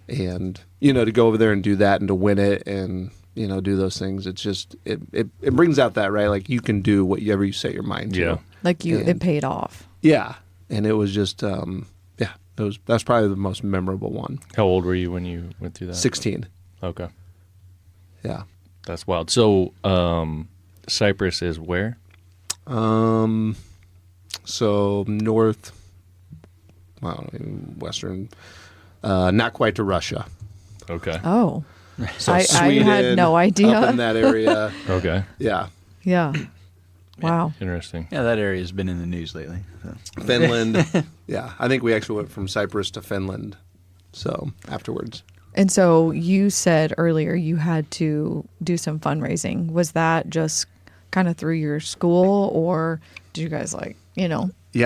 And, to go over there and do that and to win it and, do those things, it's just, it brings out that, right? Like, you can do whatever you set your mind to. Yeah. like it And- paid off. Yeah. And it was just, that's probably the most memorable one. How old were you when you went through that? 16. Okay. Yeah. That's wild. So, Cyprus is where? So north, well, western, not quite to Russia. Okay. Oh, So I Sweden, had no idea. Up in that area. Okay. Yeah. Yeah. Wow. Interesting. Yeah, that area has been in the news lately. So. Finland. Yeah. I think we actually went from Cyprus to Finland. So afterwards. And so you said earlier you had to do some fundraising. Was that just kind of through your school, or did you guys Yeah,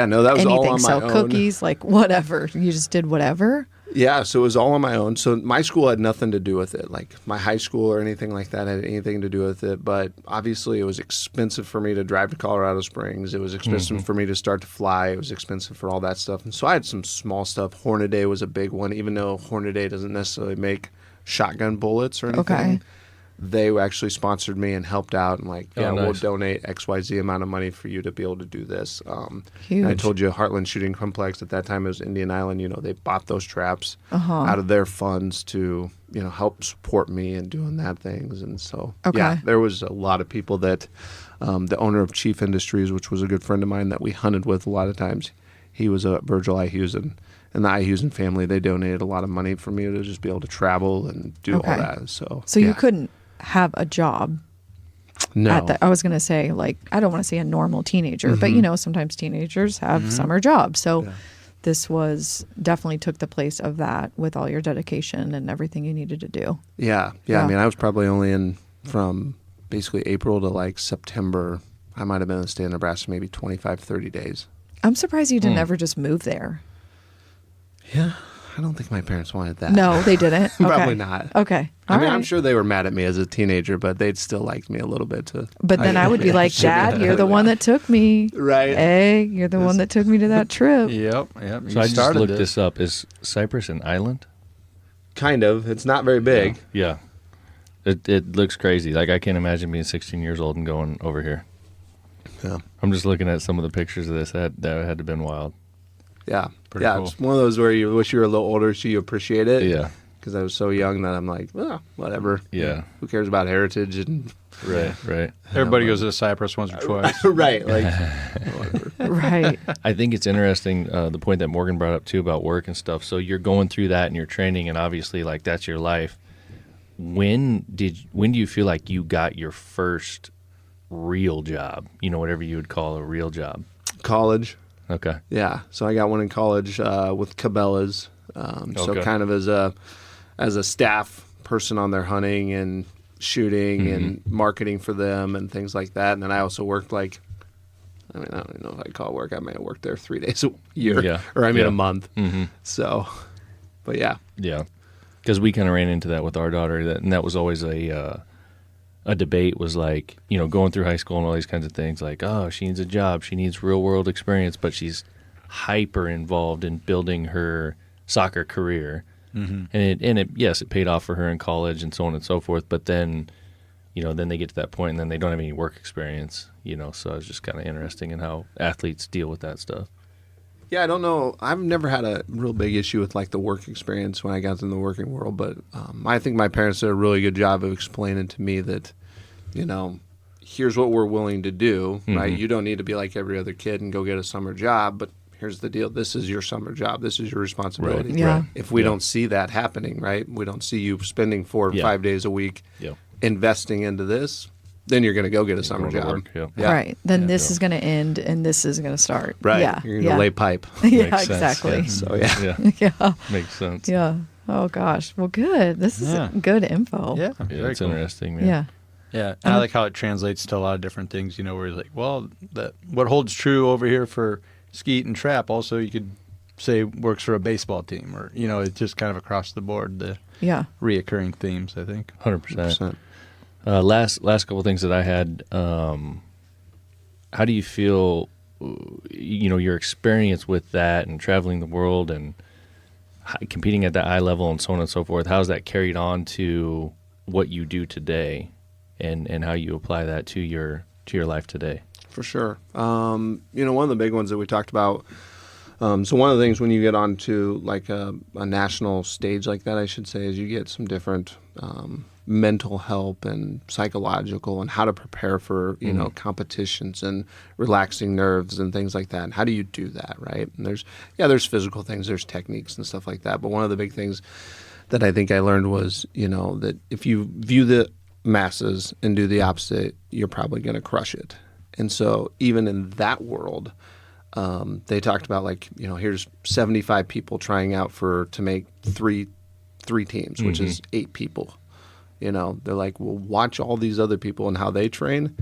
no, that was all anything, on my sell own. cookies, like whatever? You just did whatever? Yeah, so it was all on my own. So my school had nothing to do with it. Like my high school or anything like that had anything to do with it. But obviously it was expensive for me to drive to Colorado Springs. It was expensive for me to start to fly. It was expensive for all that stuff. And so I had some small stuff. Hornady was a big one, even though Hornady doesn't necessarily make shotgun bullets or anything. Okay. They actually sponsored me and helped out and like, yeah, Oh, nice. we'll donate XYZ amount of money for you to be able to do this. Huge. And I told you Heartland Shooting Complex at that time it was Indian Island. They bought those traps out of their funds to, help support me in doing that things. And so, yeah, there was a lot of people that the owner of Chief Industries, which was a good friend of mine that we hunted with a lot of times, he was a Virgil Ihusen. And the Ihusen family, they donated a lot of money for me to just be able to travel and do all that. So you couldn't have a job No. I was going to say, I don't want to say a normal teenager, but sometimes teenagers have summer jobs. So this definitely took the place of that with all your dedication and everything you needed to do. Yeah. I mean, I was probably only in from basically April to September. I might have been in the state of Nebraska maybe 25, 30 days. I'm surprised you didn't ever just move there. Yeah. I don't think my parents wanted that. No, they didn't. Probably Okay. not. Okay. I mean, All I'm right. sure they were mad at me as a teenager, but they'd still liked me a little bit. But then I would be like, Dad, you're the one that took me. Right. Hey, you're the one that took me to that trip. Yep. So I just looked this up. Is Cyprus an island? Kind of. It's not very big. Yeah. It looks crazy. I can't imagine being 16 years old and going over here. Yeah. I'm just looking at some of the pictures of this. That had to have been wild. Yeah. Pretty yeah. cool. It's one of those where you wish you were a little older so you appreciate it. Yeah. Because I was so young that I'm like, well, whatever. Yeah. Who cares about heritage? And Right. Everybody goes to Cyprus once or twice. right. Whatever. Right. I think it's interesting, the point that Morgan brought up too about work and stuff. So you're going through that and you're training, and obviously that's your life. When do you feel like you got your first real job? Whatever you would call a real job. College. Okay. Yeah. So I got one in college with Cabela's. So Okay. kind of as a staff person on their hunting and shooting and marketing for them and things like that. And then I also worked I don't even know if I'd call it work. I may have worked there 3 days a year. Yeah. Or Yeah. a month. Mm-hmm. So, but yeah. Yeah. Because we kind of ran into that with our daughter, and that was always a debate, was going through high school and all these kinds of things, oh, she needs a job, she needs real world experience, but she's hyper involved in building her soccer career. And it yes, it paid off for her in college and so on and so forth, but then then they get to that point and then they don't have any work experience, so it's just kind of interesting in how athletes deal with that stuff. Yeah, I don't know. I've never had a real big issue with the work experience when I got in the working world, but I think my parents did a really good job of explaining to me that, here's what we're willing to do, right? You don't need to be like every other kid and go get a summer job, but here's the deal. This is your summer job. This is your responsibility. Right. Yeah. Right. If we don't see that happening, right? We don't see you spending 4 or Yeah. 5 days a week Yeah. investing into this, then you're going to go get a summer Going to job. work, yeah. Yeah. Right. Then this is going to end and this is going to start. Right. Yeah. You're going to lay pipe. Yeah, Makes sense, exactly. yeah. So, yeah. Yeah. Yeah. Makes sense. Yeah. Oh, gosh. Well, good. This is Yeah. good info. Yeah. Yeah, Very it's cool. interesting, man. Yeah. Yeah, and I like how it translates to a lot of different things. Where you're like, well, what holds true over here for Skeet and Trap, also you could say works for a baseball team, or it's just kind of across the board the Yeah. reoccurring themes. I think. 100%. Last couple of things that I had. How do you feel? Your experience with that and traveling the world and competing at that eye level and so on and so forth. How's that carried on to what you do today, and how you apply that to your life today? For sure. One of the big ones that we talked about So one of the things when you get onto like a national stage like that, I should say, is you get some different mental help and psychological and how to prepare for, you know, competitions and relaxing nerves and things like that. And how do you do that, right? And there's physical things, there's techniques and stuff like that. But one of the big things that I think I learned was, you know, that if you view the masses and do the opposite, you're probably going to crush it. And so even in that world, they talked about like, you know, here's 75 people trying out to make three teams, which is 8 people. You know, they're like, well, watch all these other people and how they train,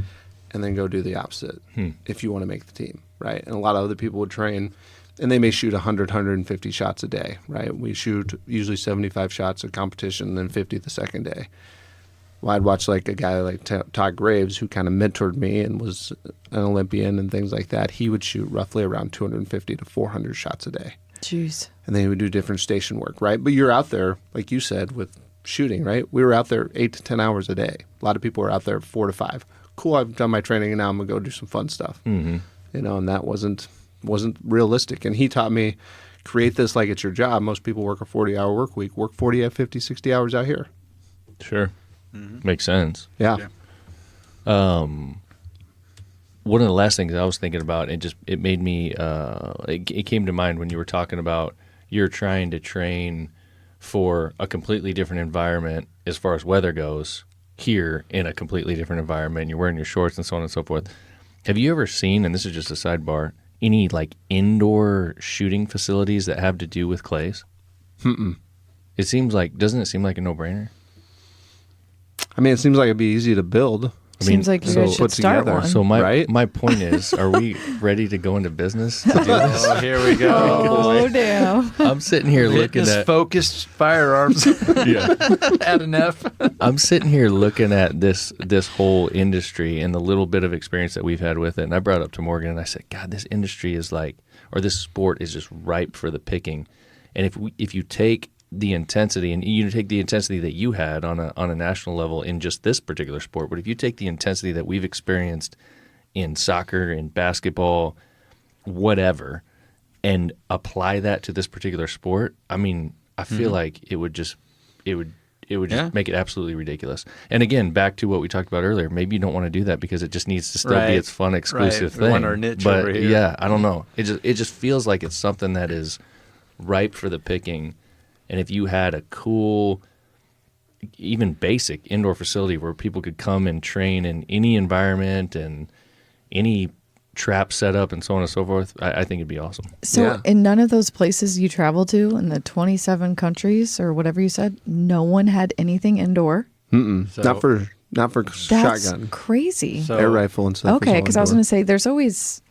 and then go do the opposite if you want to make the team, right? And a lot of other people would train, and they may shoot 100, 150 shots a day, right? We shoot usually 75 shots a competition, and then 50 the second day. Well, I'd watch like a guy like Todd Graves, who kind of mentored me and was an Olympian and things like that. He would shoot roughly around 250 to 400 shots a day. Jeez. And then he would do different station work, right? But you're out there, like you said, with shooting, right? We were out there 8 to 10 hours a day. A lot of people were out there 4 to 5. Cool, I've done my training, and now I'm going to go do some fun stuff. You know, and that wasn't realistic. And he taught me, create this like it's your job. Most people work a 40-hour work week. Work 40, 50, 60 hours out here. Sure. Makes sense. Yeah. One of the last things I was thinking about, it made me, it came to mind when you were talking about you're trying to train for a completely different environment as far as weather goes here in a completely different environment. You're wearing your shorts and so on and so forth. Have you ever seen, and this is just a sidebar, any like indoor shooting facilities that have to do with clays? Mm-mm. Doesn't it seem like a no-brainer? I mean, it seems like it'd be easy to build. Seems like you guys should put start together. one. So Right? my point is, are we ready to go into business to do this? Oh, here we go. Oh, damn. I'm sitting here looking at focused firearms at an F. I'm sitting here looking at this whole industry and the little bit of experience that we've had with it. And I brought it up to Morgan and I said, God, this industry is like, or this sport is just ripe for the picking. And if you take the intensity, and you take the intensity that you had on a national level in just this particular sport, but if you take the intensity that we've experienced in soccer, in basketball, whatever, and apply that to this particular sport, I mean, I feel like it would just make it absolutely ridiculous. And again, back to what we talked about earlier, maybe you don't want to do that because it just needs to still be its fun, exclusive We thing. want our niche but over here. yeah, I don't know. It just feels like it's something that is ripe for the picking. And if you had a cool, even basic indoor facility where people could come and train in any environment and any trap setup and so on and so forth, I think it'd be awesome. So Yeah. in none of those places you travel to, in the 27 countries or whatever you said, no one had anything indoor? Mm-mm. So- Not for That's shotgun, crazy. So- air rifle and stuff. Okay, because I was going going to say there's always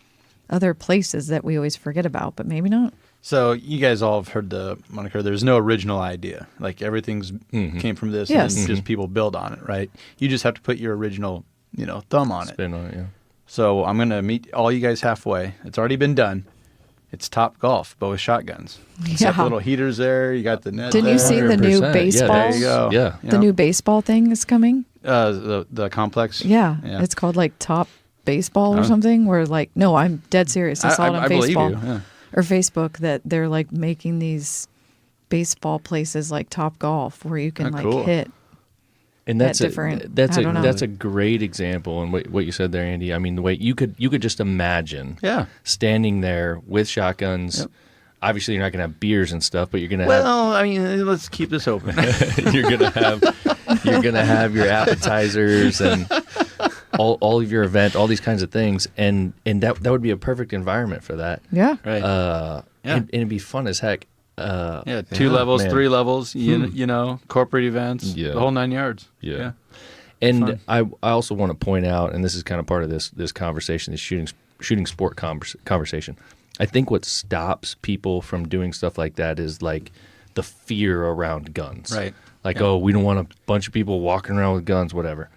other places that we always forget about, but maybe not. So you guys all have heard the moniker, there's no original idea. Like everything's came from this Yes. and then just people build on it, right? You just have to put your original, thumb on it. Spin on it, yeah. So I'm going to meet all you guys halfway. It's already been done. It's Top Golf, but with shotguns. You got Yeah. the little heaters there. You got the net Didn't you there. see the new 100%. baseball? Yeah, There you go. Yeah. You The know? new baseball thing is coming? The complex. Yeah. Yeah. It's called like Top Baseball or Oh. something, where like, no, I'm dead serious. I saw it on I believe baseball. you. Yeah. Or Facebook, that they're like making these baseball places like Top Golf where you can Oh, like cool. hit. And that's That different- that's I don't know. that's a great example. And what you said there, Andy. I mean, the way you could just imagine Yeah. standing there with shotguns. Yep. Obviously, you're not going to have beers and stuff, but you're going to Well, I mean, let's keep this open. you're going to have your appetizers and all of your event, all these kinds of things, and that would be a perfect environment for that. Yeah. Right. Yeah. Yeah. And it'd be fun as heck. Yeah, 2 levels, man. 3 levels, you know, corporate events, Yeah. the whole 9 yards. Yeah. And Fun. I also want to point out, and this is kind of part of this conversation, this shooting sport conversation. I think what stops people from doing stuff like that is like the fear around guns. Right. Like, Yeah. oh, we don't want a bunch of people walking around with guns, whatever.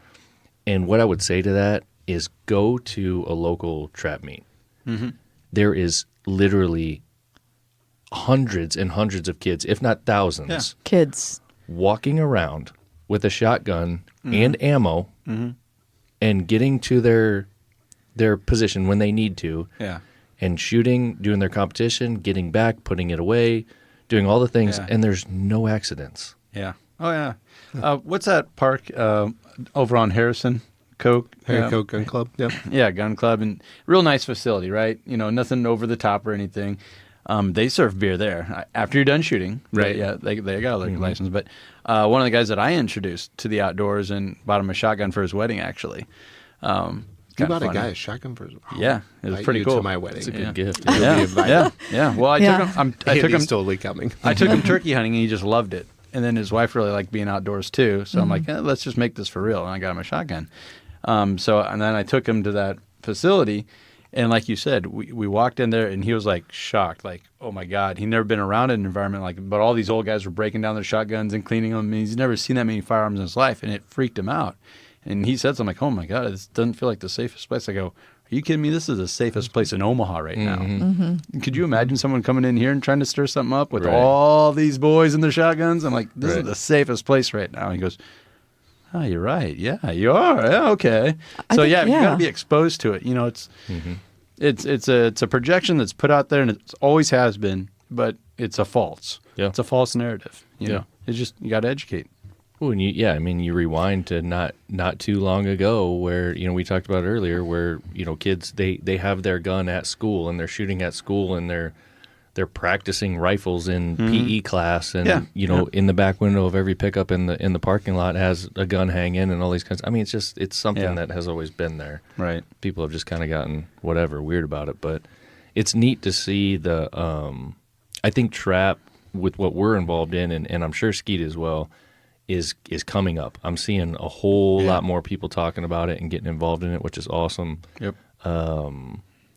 And what I would say to that is go to a local trap meet. Mm-hmm. There is literally hundreds and hundreds of kids, if not thousands, Yeah. Kids. walking around with a shotgun and ammo and getting to their position when they need to, Yeah. and shooting, doing their competition, getting back, putting it away, doing all the things, Yeah. and there's no accidents. Yeah. Oh, yeah. What's that park over on Harrison? Coke? Harry Coke Gun Club. Yep. Yeah, gun club, and real nice facility, right? Nothing over the top or anything. They serve beer there after you're done shooting, Right. Yeah, they got a liquor license. But one of the guys that I introduced to the outdoors and bought him a shotgun for his wedding, actually. You bought a guy a shotgun for his Yeah, it was invite pretty you cool. to my wedding. It's a good gift. You'll be Yeah, invited. yeah. Well, I Yeah. took him. I took him. Andy's totally coming. I took him turkey hunting, and he just loved it. And then his wife really liked being outdoors too. So I'm like, let's just make this for real. And I got him a shotgun. And then I took him to that facility, and like you said, we walked in there, and he was like shocked, like, oh my God, he'd never been around an environment like, but all these old guys were breaking down their shotguns and cleaning them. And he's never seen that many firearms in his life, and it freaked him out. And he said something like, oh my God, this doesn't feel like the safest place. I go, are you kidding me? This is the safest place in Omaha right now. Could you imagine someone coming in here and trying to stir something up with Right. all these boys and their shotguns? I'm like, this Right. is the safest place right now. He goes, oh, you're right. Yeah, you are. Yeah, okay. So think- you got yeah. to be exposed to it. It's a projection that's put out there, and it always has been, but it's a false. Yeah. It's a false narrative. You Yeah. know, it's just you got to educate. Well, and you rewind to not too long ago where, we talked about earlier where, kids, they have their gun at school and they're shooting at school and they're practicing rifles in PE class and, Yeah. in the back window of every pickup in the parking lot has a gun hanging and all these kinds. I mean, it's something Yeah. that has always been there. Right. People have just kind of gotten weird about it, but it's neat to see I think trap with what we're involved in, and I'm sure Skeet as well, is coming up. I'm seeing a whole lot more people talking about it and getting involved in it, which is awesome. Yep.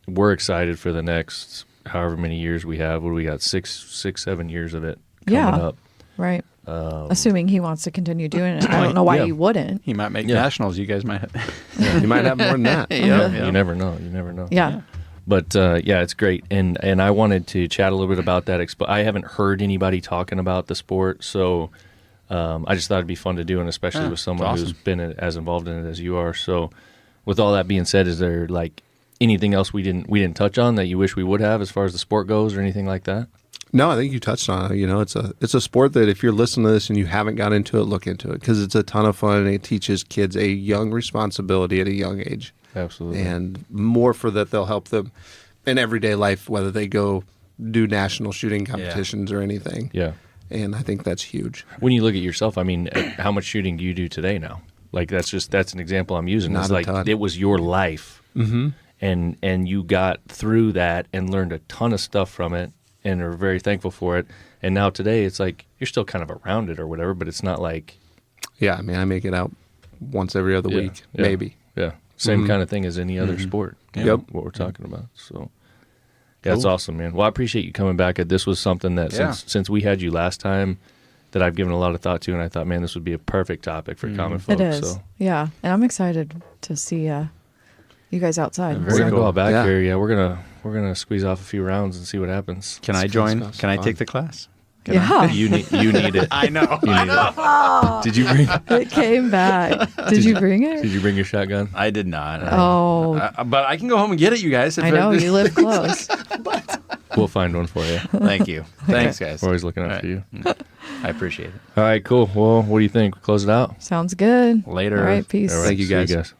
We're excited for the next however many years we have. What do we got? 7 years of it coming Yeah. up. Right. Assuming he wants to continue doing it. I don't know why Yeah. he wouldn't. He might make Yeah. nationals. You guys might have. You might have more than that. You never know. You never know. Yeah. But it's great, and I wanted to chat a little bit about that. I haven't heard anybody talking about the sport, so I just thought it'd be fun to do, and especially with someone awesome. who's been as involved in it as you are. So, with all that being said, is there like anything else we didn't touch on that you wish we would have as far as the sport goes, or anything like that? No, I think you touched on it. It's a sport that if you're listening to this and you haven't got into it, look into it because it's a ton of fun and it teaches kids a young responsibility at a young age. Absolutely. And more for that, they'll help them in everyday life, whether they go do national shooting competitions or anything. Yeah. And I think that's huge. When you look at yourself, I mean, how much shooting do you do today now? Like that's an example I'm using. Not It's a like ton. it was your life, and you got through that and learned a ton of stuff from it, and are very thankful for it. And now today, it's like you're still kind of around it or whatever, but it's not like Yeah, I mean, I make it out once every other week, yeah, maybe. Yeah, same kind of thing as any other sport. Yep. What we're talking about. So. Yeah, that's awesome, man. Well, I appreciate you coming back. This was something that since we had you last time that I've given a lot of thought to, and I thought, man, this would be a perfect topic for common folk. It is. So. Yeah. And I'm excited to see you guys outside. We're gonna go out back Yeah. here. Yeah, we're gonna squeeze off a few rounds and see what happens. Can I It's join? fun. Can I take the class? Yeah. You need it. I know. You need it. Did you bring? It came back. Did you bring Did it? you bring your shotgun? I did not. Oh, But I can go home and get it, you guys. I know. You live close. We'll find one for you. Thank you. Thanks, guys. We're always looking out for you. I appreciate it. All right, cool. Well, what do you think? Close it out. Sounds good. Later. All right. Peace. All right, Thank you, see guys. guys.